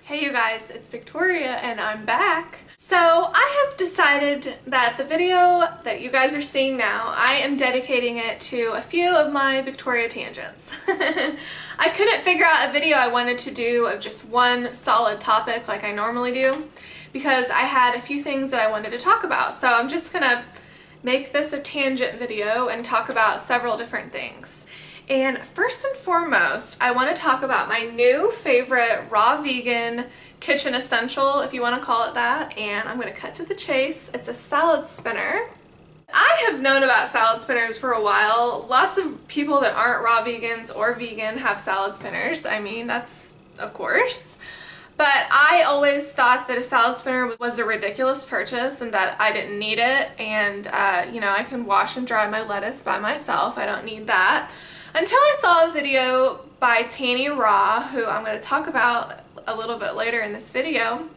Hey you guys, it's Victoria and I'm back. So I have decided that the video that you guys are seeing now, I am dedicating it to a few of my Victoria tangents. I couldn't figure out a video I wanted to do of just one solid topic like I normally do because I had a few things that I wanted to talk about. So I'm just gonna make this a tangent video and talk about several different things. And first and foremost, I want to talk about my new favorite raw vegan kitchen essential, if you want to call it that, and I'm going to cut to the chase. It's a salad spinner. I have known about salad spinners for a while. Lots of people that aren't raw vegans or vegan have salad spinners. I mean, that's of course. But I always thought that a salad spinner was a ridiculous purchase and that I didn't need it, and you know, I can wash and dry my lettuce by myself. I don't need that. Until I saw a video by Tanny Raw, who I'm going to talk about a little bit later in this video,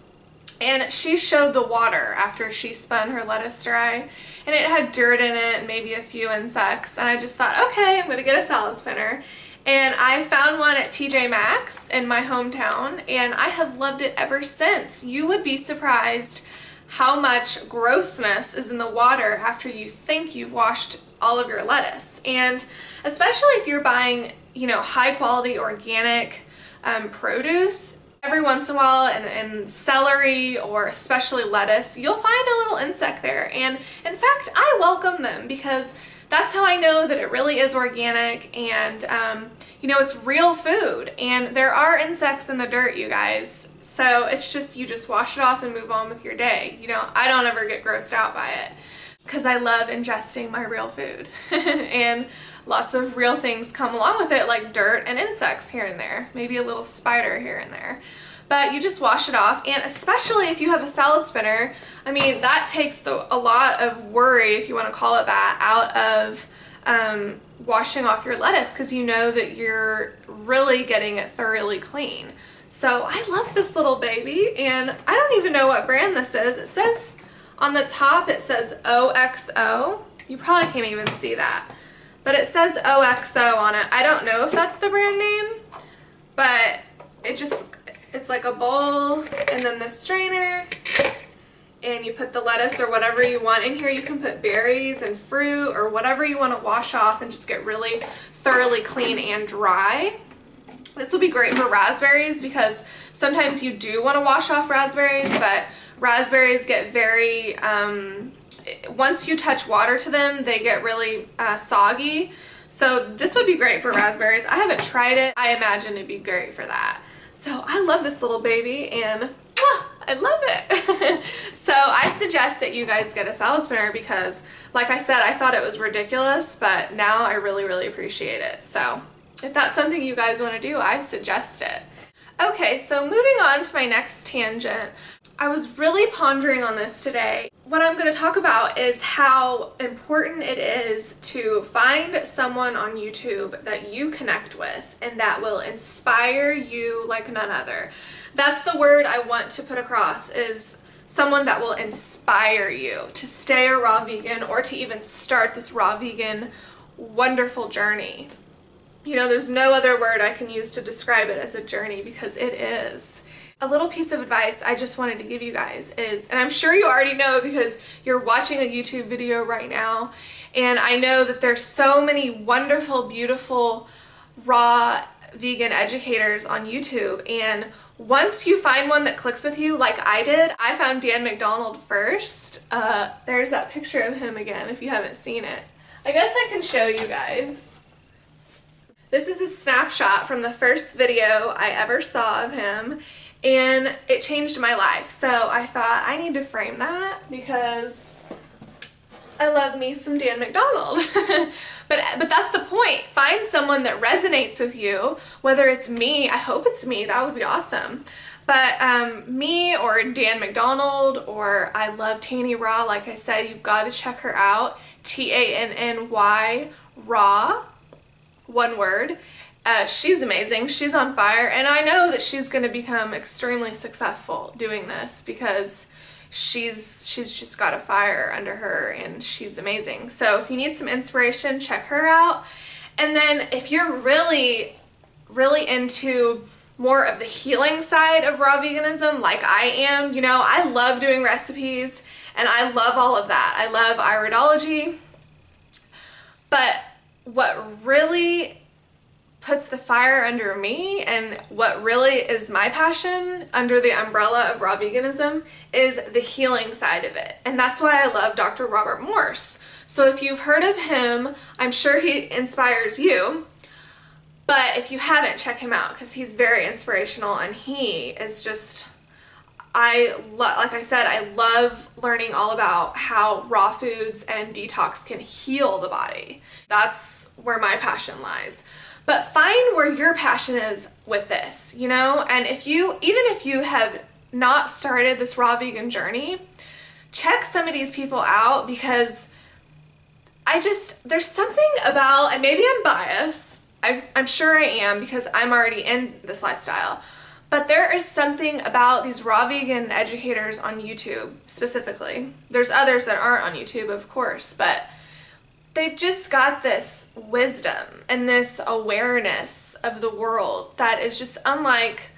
and she showed the water after she spun her lettuce dry, and it had dirt in it and maybe a few insects, and I just thought, okay, I'm going to get a salad spinner. And I found one at TJ Maxx in my hometown, and I have loved it ever since. You would be surprised how much grossness is in the water after you think you've washed all of your lettuce. And especially if you're buying, you know, high quality organic produce, every once in a while in celery or especially lettuce, you'll find a little insect there. And in fact, I welcome them because that's how I know that it really is organic and you know, it's real food. And there are insects in the dirt, you guys. So it's just, you just wash it off and move on with your day. You know, I don't ever get grossed out by it because I love ingesting my real food. And lots of real things come along with it, like dirt and insects here and there, maybe a little spider here and there. But you just wash it off, and especially if you have a salad spinner, I mean, that takes a lot of worry, if you want to call it that, out of washing off your lettuce, because you know that you're really getting it thoroughly clean. So I love this little baby, and I don't even know what brand this is. It says on the top, it says OXO. You probably can't even see that, but it says OXO on it. I don't know if that's the brand name, but it's like a bowl and then the strainer, and you put the lettuce or whatever you want in here. You can put berries and fruit or whatever you want to wash off and just get really thoroughly clean and dry. This will be great for raspberries because sometimes you do want to wash off raspberries, but raspberries get very, once you touch water to them, they get really soggy. So this would be great for raspberries. I haven't tried it. I imagine it'd be great for that. So I love this little baby, and I love it. So I suggest that you guys get a salad spinner because, like I said, I thought it was ridiculous, but now I really, really appreciate it. So if that's something you guys want to do, I suggest it. Okay, so moving on to my next tangent. I was really pondering on this today. What I'm going to talk about is how important it is to find someone on YouTube that you connect with and that will inspire you like none other. That's the word I want to put across, is someone that will inspire you to stay a raw vegan or to even start this raw vegan wonderful journey. You know, there's no other word I can use to describe it as a journey because it is. A little piece of advice I just wanted to give you guys is, and I'm sure you already know because you're watching a YouTube video right now, and I know that there's so many wonderful, beautiful, raw vegan educators on YouTube, and once you find one that clicks with you like I did, I found Dan McDonald first. There's that picture of him again if you haven't seen it. I guess I can show you guys. This is a snapshot from the first video I ever saw of him, and it changed my life. So I thought I need to frame that because I love me some Dan McDonald. But that's the point. Find someone that resonates with you, whether it's me. I hope it's me. That would be awesome. But me or Dan McDonald, or I love Tanny Raw. Like I said, you've got to check her out. Tanny Raw. One word. She's amazing. She's on fire, and I know that she's going to become extremely successful doing this because she's just got a fire under her and she's amazing. So if you need some inspiration, check her out. And then if you're really into more of the healing side of raw veganism like I am, you know, I love doing recipes and I love all of that. I love iridology. But what really puts the fire under me and what really is my passion under the umbrella of raw veganism is the healing side of it. And that's why I love Dr. Robert Morse. So if you've heard of him, I'm sure he inspires you. But if you haven't, check him out because he's very inspirational and he is just, like I said, I love learning all about how raw foods and detox can heal the body. That's where my passion lies. But find where your passion is with this, you know? And even if you have not started this raw vegan journey, check some of these people out because there's something about, and maybe I'm biased, I'm sure I am because I'm already in this lifestyle, but there is something about these raw vegan educators on YouTube specifically. There's others that aren't on YouTube, of course, but they've just got this wisdom and this awareness of the world that is just unlike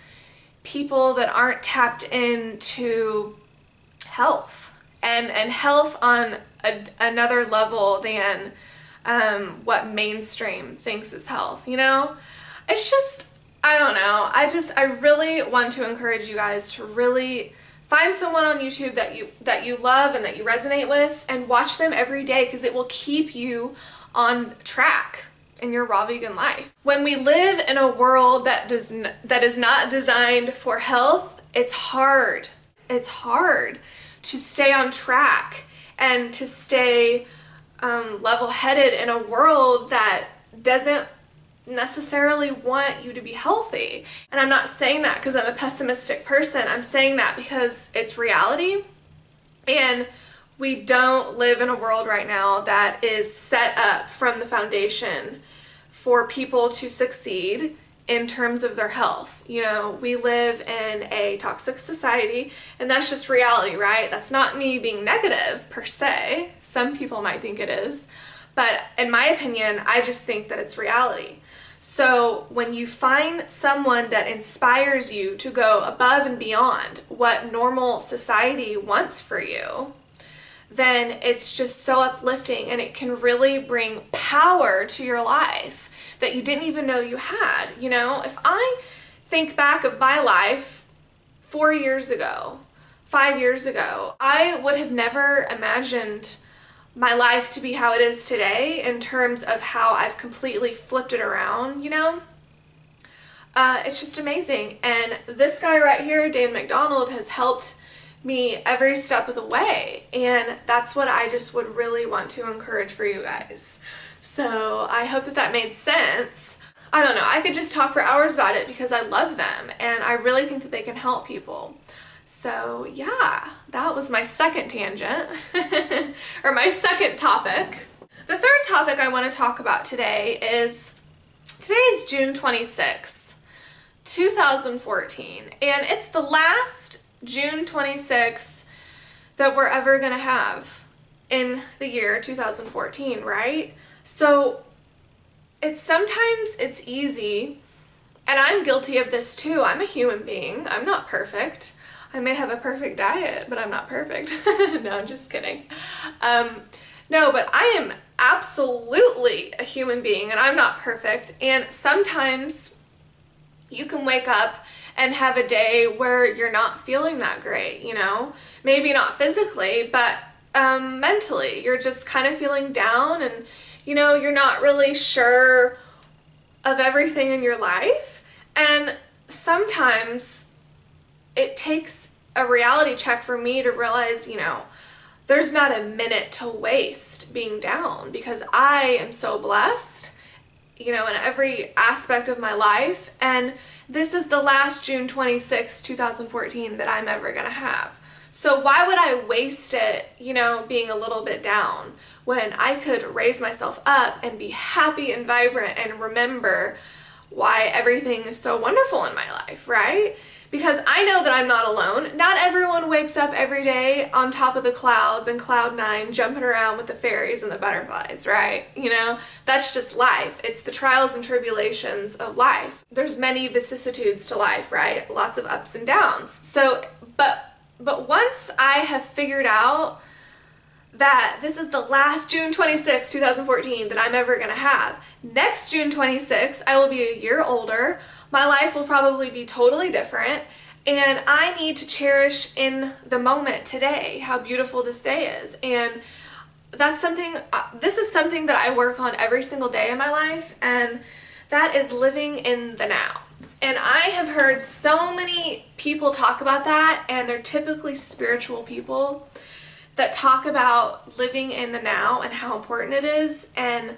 people that aren't tapped into health and health on another level than what mainstream thinks is health, you know? It's just, I don't know. I really want to encourage you guys to really find someone on YouTube that you love and that you resonate with and watch them every day because it will keep you on track in your raw vegan life. When we live in a world that is not designed for health, it's hard. It's hard to stay on track and to stay level-headed in a world that doesn't necessarily want you to be healthy. And I'm not saying that because I'm a pessimistic person. I'm saying that because it's reality. And we don't live in a world right now that is set up from the foundation for people to succeed in terms of their health. You know, we live in a toxic society and that's just reality, right? That's not me being negative per se. Some people might think it is, but in my opinion, I just think that it's reality. So when you find someone that inspires you to go above and beyond what normal society wants for you, then it's just so uplifting and it can really bring power to your life that you didn't even know you had. You know, if I think back of my life 4 years ago, 5 years ago, I would have never imagined my life to be how it is today in terms of how I've completely flipped it around, you know? It's just amazing. And this guy right here, Dan McDonald, has helped me every step of the way. And that's what I just would really want to encourage for you guys. So I hope that made sense. I don't know, I could just talk for hours about it because I love them and I really think that they can help people. So yeah, that was my second tangent, or my second topic. The third topic I want to talk about today is June 26th, 2014, and it's the last June 26th that we're ever going to have in the year 2014, right? So sometimes it's easy, and I'm guilty of this too. I'm a human being. I'm not perfect. I may have a perfect diet, but I'm not perfect. No, I'm just kidding. No, but I am absolutely a human being and I'm not perfect. And sometimes you can wake up and have a day where you're not feeling that great, you know? Maybe not physically, but mentally. You're just kind of feeling down and, you know, you're not really sure of everything in your life. And sometimes it takes a reality check for me to realize, you know, there's not a minute to waste being down because I am so blessed, you know, in every aspect of my life. And this is the last June 26, 2014 that I'm ever going to have. So why would I waste it, you know, being a little bit down when I could raise myself up and be happy and vibrant and remember why everything is so wonderful in my life, right? because I know that I'm not alone. Not everyone wakes up every day on top of the clouds and cloud nine jumping around with the fairies and the butterflies, right? You know, that's just life. It's the trials and tribulations of life. There's many vicissitudes to life, right? Lots of ups and downs. So, but once I have figured out that this is the last June 26, 2014 that I'm ever gonna have. Next June 26, I will be a year older. My life will probably be totally different, and I need to cherish in the moment today how beautiful this day is. And that's something, this is something that I work on every single day in my life, and that is living in the now. And I have heard so many people talk about that, and they're typically spiritual people that talk about living in the now and how important it is. And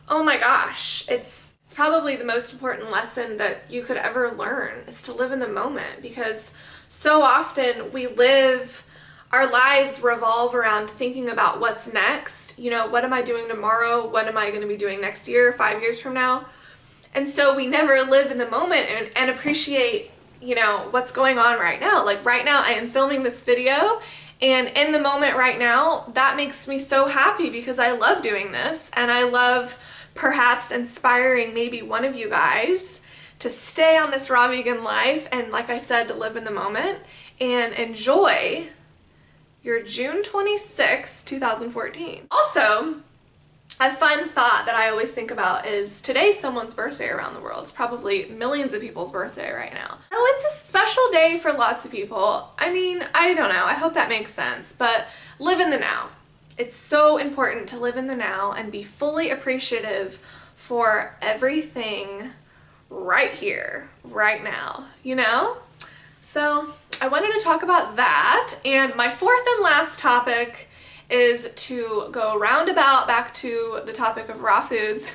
oh my gosh, it's probably the most important lesson that you could ever learn, is to live in the moment, because so often we live, our lives revolve around thinking about what's next. You know, what am I doing tomorrow? What am I going to be doing next year, 5 years from now? And so we never live in the moment and appreciate, you know, what's going on right now. Like right now I am filming this video, and in the moment right now, that makes me so happy because I love doing this, and I love perhaps inspiring maybe one of you guys to stay on this raw vegan life and, like I said, to live in the moment and enjoy your June 26, 2014. Also, a fun thought that I always think about is today's someone's birthday around the world. It's probably millions of people's birthday right now. So it's a special day for lots of people. I mean, I don't know. I hope that makes sense, but live in the now. It's so important to live in the now and be fully appreciative for everything right here, right now, you know? So I wanted to talk about that, and my fourth and last topic is to go roundabout back to the topic of raw foods.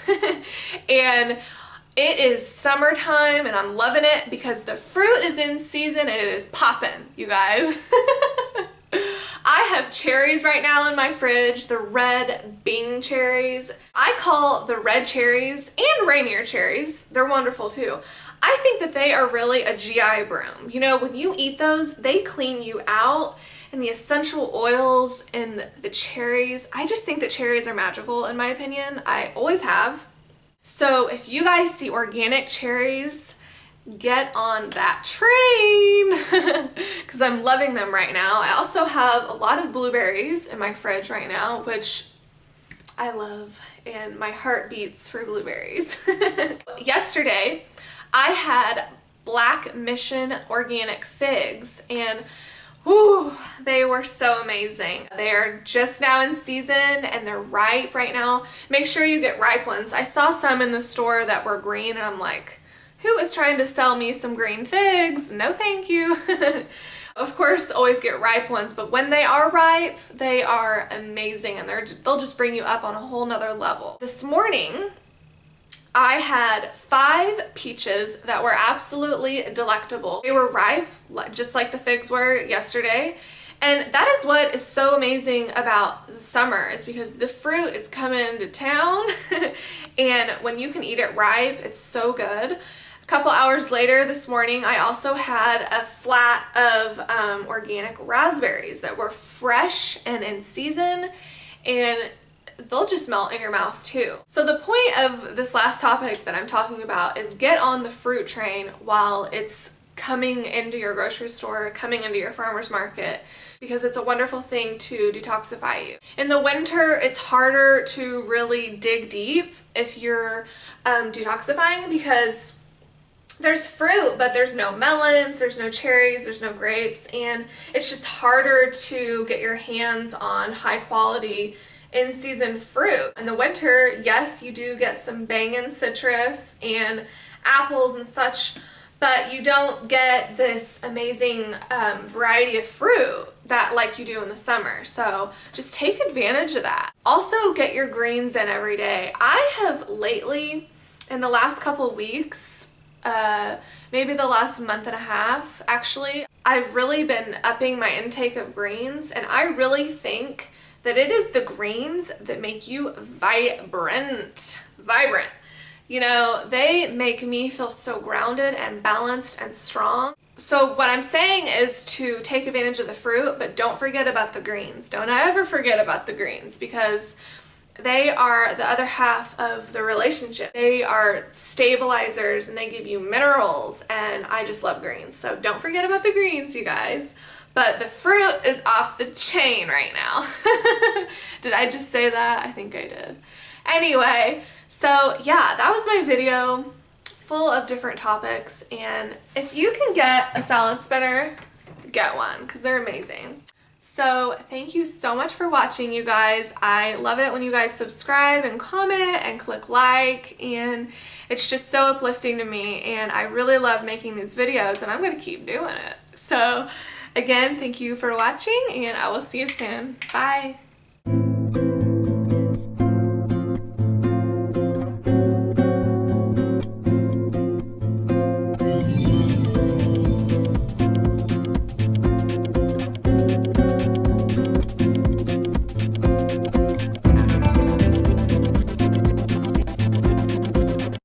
And it is summertime and I'm loving it because the fruit is in season and it is popping, you guys. I have cherries right now in my fridge, the red Bing cherries. I call the red cherries and Rainier cherries, they're wonderful too. I think that they are really a GI broom. You know, when you eat those, they clean you out. And the essential oils in the cherries, I just think that cherries are magical in my opinion. I always have. So if you guys see organic cherries, get on that train because I'm loving them right now. I also have a lot of blueberries in my fridge right now, which I love, and my heart beats for blueberries. Yesterday, I had Black Mission organic figs, and whew, they were so amazing. They're just now in season and they're ripe right now. Make sure you get ripe ones. I saw some in the store that were green and I'm like, who is trying to sell me some green figs? No thank you. Of course, always get ripe ones, but when they are ripe, they are amazing, and they'll just bring you up on a whole nother level. This morning, I had 5 peaches that were absolutely delectable. They were ripe, just like the figs were yesterday. And that is what is so amazing about summer, is because the fruit is coming to town and when you can eat it ripe, it's so good. A couple hours later this morning, I also had a flat of organic raspberries that were fresh and in season, and they'll just melt in your mouth too. So the point of this last topic that I'm talking about is get on the fruit train while it's coming into your grocery store, coming into your farmer's market, because it's a wonderful thing to detoxify you. In the winter, it's harder to really dig deep if you're detoxifying, because there's fruit, but there's no melons, there's no cherries, there's no grapes, and it's just harder to get your hands on high quality in-season fruit. In the winter, yes, you do get some bangin' citrus and apples and such, but you don't get this amazing variety of fruit that like you do in the summer. So just take advantage of that. Also, get your greens in every day. I have lately, in the last couple weeks, maybe the last month and a half, actually, I've really been upping my intake of greens, and I really think that it is the greens that make you vibrant. You know, they make me feel so grounded and balanced and strong. So what I'm saying is to take advantage of the fruit, but don't forget about the greens. Don't ever forget about the greens, because they are the other half of the relationship. They are stabilizers and they give you minerals, and I just love greens. So don't forget about the greens, you guys. But the fruit is off the chain right now. Did I just say that? I think I did. Anyway, so yeah, that was my video full of different topics, and if you can get a salad spinner, get one, because they're amazing. So thank you so much for watching, you guys. I love it when you guys subscribe and comment and click like, and it's just so uplifting to me, and I really love making these videos, and I'm going to keep doing it. So again, thank you for watching, and I will see you soon. Bye!